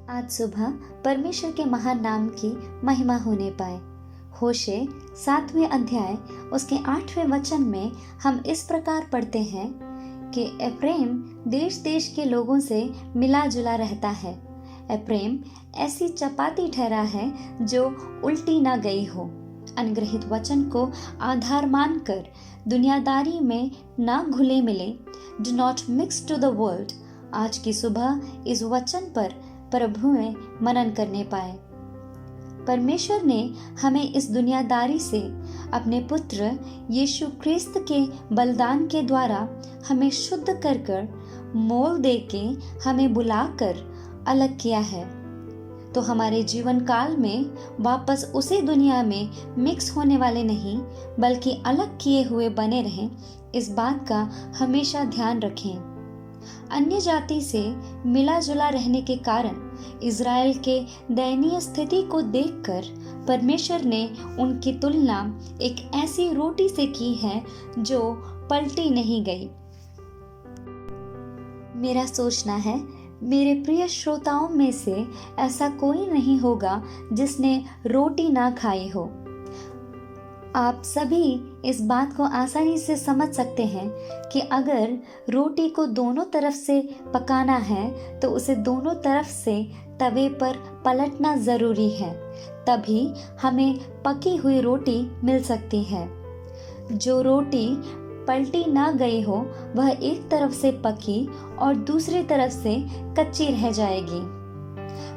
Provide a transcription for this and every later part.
आज सुबह परमेश्वर के महान नाम की महिमा होने पाए। होशे 7वें अध्याय उसके 8वें वचन में हम इस प्रकार पढ़ते हैं कि एफ्रेम देश देश के लोगों से मिला जुला रहता है। एफ्रेम ऐसी चपाती ठहरा है जो उल्टी ना गई हो। अनुग्रहित वचन को आधार मानकर दुनियादारी में ना घुले मिले। Do not mix to the world. आज की सुबह इस वचन पर प्रभु में मनन करने पाए। परमेश्वर ने हमें इस दुनियादारी से अपने पुत्र यीशु ख्रिस्त के बलिदान के द्वारा हमें शुद्ध कर मोल दे के हमें बुलाकर अलग किया है। तो हमारे जीवन काल में वापस उसी दुनिया में मिक्स होने वाले नहीं बल्कि अलग किए हुए बने रहें, इस बात का हमेशा ध्यान रखें। अन्य जाति से मिला जुला रहने के कारण इज़राइल के दयनीय स्थिति को देखकर परमेश्वर ने उनकी तुलना एक ऐसी रोटी से की है जो पलटी नहीं गई। मेरा सोचना है मेरे प्रिय श्रोताओं में से ऐसा कोई नहीं होगा जिसने रोटी ना खाई हो। आप सभी इस बात को आसानी से समझ सकते हैं कि अगर रोटी को दोनों तरफ से पकाना है तो उसे दोनों तरफ से तवे पर पलटना ज़रूरी है, तभी हमें पकी हुई रोटी मिल सकती है। जो रोटी पलटी ना गई हो वह एक तरफ से पकी और दूसरी तरफ से कच्ची रह जाएगी।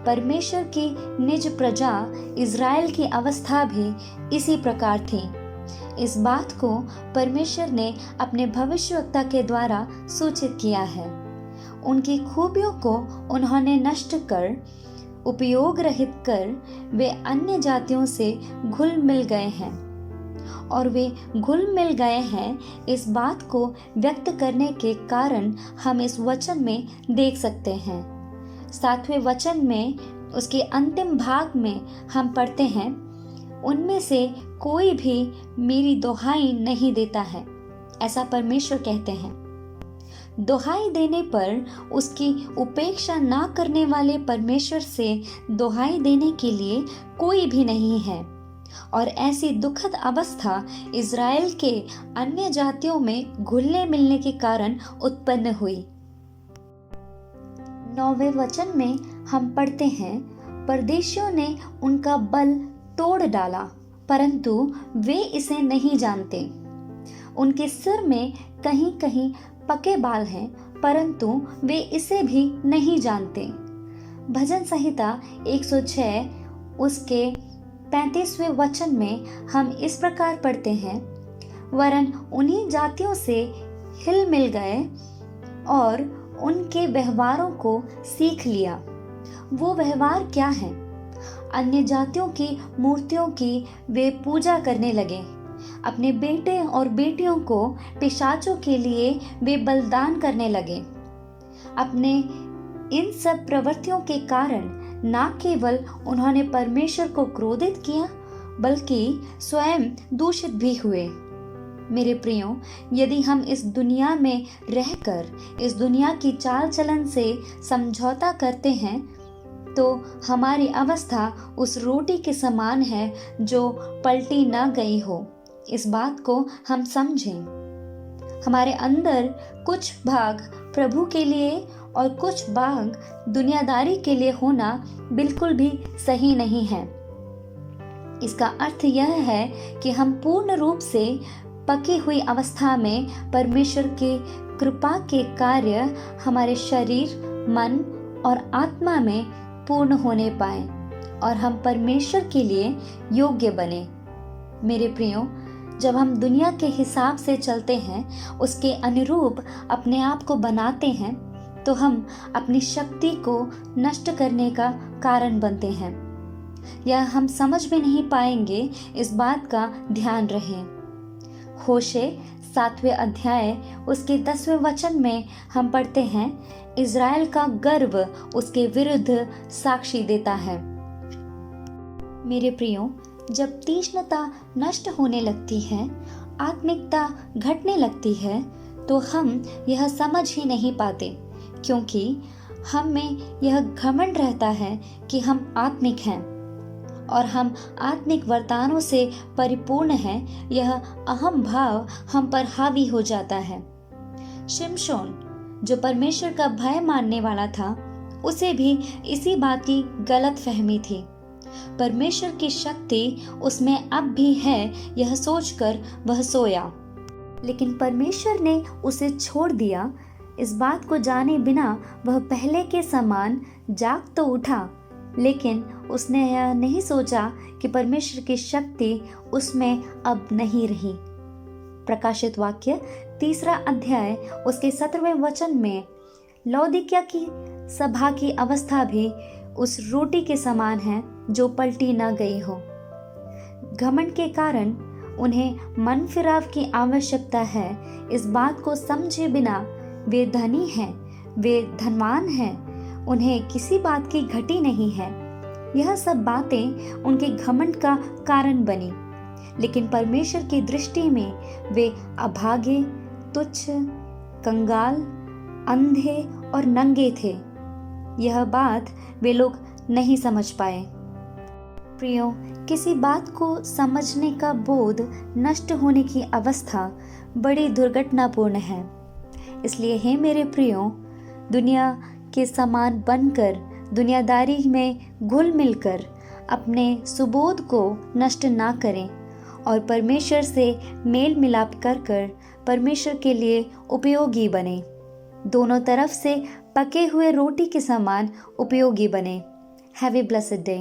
परमेश्वर की निज प्रजा इज़राइल की अवस्था भी इसी प्रकार थी। इस बात को परमेश्वर ने अपने भविष्यवक्ता के द्वारा सूचित किया है। उनकी खूबियों को उन्होंने नष्ट कर, उपयोग रहित कर वे अन्य जातियों से घुल मिल गए हैं, और वे घुल मिल गए हैं इस बात को व्यक्त करने के कारण हम इस वचन में देख सकते हैं। 7वें वचन में उसके अंतिम भाग में हम पढ़ते हैं, उनमें से कोई भी मेरी दोहाई नहीं देता है, ऐसा परमेश्वर कहते हैं। दोहाई देने पर उसकी उपेक्षा ना करने वाले परमेश्वर से दोहाई देने के लिए कोई भी नहीं है, और ऐसी दुखद अवस्था इज़राइल के अन्य जातियों में घुलने मिलने के कारण उत्पन्न हुई। 9वें वचन में हम पढ़ते हैं, परदेशियों ने उनका बल तोड़ डाला परंतु वे इसे नहीं जानते। उनके सिर में कहीं कहीं पके बाल हैं परंतु वे इसे भी नहीं जानते। भजन संहिता 106 उसके 35वें वचन में हम इस प्रकार पढ़ते हैं, वरन उन्हीं जातियों से हिल मिल गए और उनके व्यवहारों को सीख लिया। वो व्यवहार क्या है? अन्य जातियों की मूर्तियों की वे पूजा करने लगे। अपने बेटे और बेटियों को पिशाचों के लिए वे बलिदान करने लगे। अपने इन सब प्रवृत्तियों के कारण न केवल उन्होंने परमेश्वर को क्रोधित किया बल्कि स्वयं दूषित भी हुए। मेरे प्रियो, यदि हम इस दुनिया में रहकर इस दुनिया की चाल चलन से समझौता करते हैं तो हमारी अवस्था उस रोटी के समान है जो पलटी न गई हो। इस बात को हम समझें। हमारे अंदर कुछ भाग प्रभु के लिए और कुछ भाग दुनियादारी के लिए होना बिल्कुल भी सही नहीं है। इसका अर्थ यह है कि हम पूर्ण रूप से पकी हुई अवस्था में परमेश्वर के कृपा के कार्य हमारे शरीर, मन और आत्मा में पूर्ण होने पाए और हम परमेश्वर के लिए योग्य बने। मेरे प्रियो, जब हम दुनिया के हिसाब से चलते हैं, उसके अनुरूप अपने आप को बनाते हैं, तो हम अपनी शक्ति को नष्ट करने का कारण बनते हैं। यह हम समझ में नहीं पाएंगे, इस बात का ध्यान रहे। होशे 7वें अध्याय उसके 10वें वचन में हम पढ़ते हैं, इज़राइल का गर्व उसके विरुद्ध साक्षी देता है। मेरे प्रियो, जब तीक्ष्णता नष्ट होने लगती है, आत्मिकता घटने लगती है, तो हम यह समझ ही नहीं पाते, क्योंकि हम में यह घमंड रहता है कि हम आत्मिक हैं और हम आत्मिक वरदानों से परिपूर्ण हैं, यह अहम भाव हम पर हावी हो जाता है। शिमशोन जो परमेश्वर का भय मानने वाला था, उसे भी इसी बात की गलत फहमी थी। परमेश्वर की शक्ति उसमें अब भी है, यह सोचकर वह सोया, लेकिन परमेश्वर ने उसे छोड़ दिया। इस बात को जाने बिना वह पहले के समान जाग तो उठा, लेकिन उसने यह नहीं सोचा कि परमेश्वर की शक्ति उसमें अब नहीं रही। प्रकाशित वाक्य 3 अध्याय उसके 17वें वचन में लौदीकिया की सभा की अवस्था भी उस रोटी के समान है जो पलटी न गई हो। घमंड के कारण उन्हें मन फिराव की आवश्यकता है। इस बात को समझे बिना वे धनी हैं, वे धनवान हैं, उन्हें किसी बात की घटी नहीं है। यह सब बातें उनके घमंड का कारण बनी, लेकिन परमेश्वर की दृष्टि में वे अभागे, तुच्छ, कंगाल, अंधे और नंगे थे। यह बात वे लोग नहीं समझ पाए। प्रियो, किसी बात को समझने का बोध नष्ट होने की अवस्था बड़ी दुर्घटनापूर्ण है। इसलिए हे मेरे प्रियो, दुनिया के समान बनकर, दुनियादारी में घुल मिलकर अपने सुबोध को नष्ट ना करें और परमेश्वर से मेल मिलाप कर परमेश्वर के लिए उपयोगी बने। दोनों तरफ से पके हुए रोटी के समान उपयोगी बने। Have a blessed day.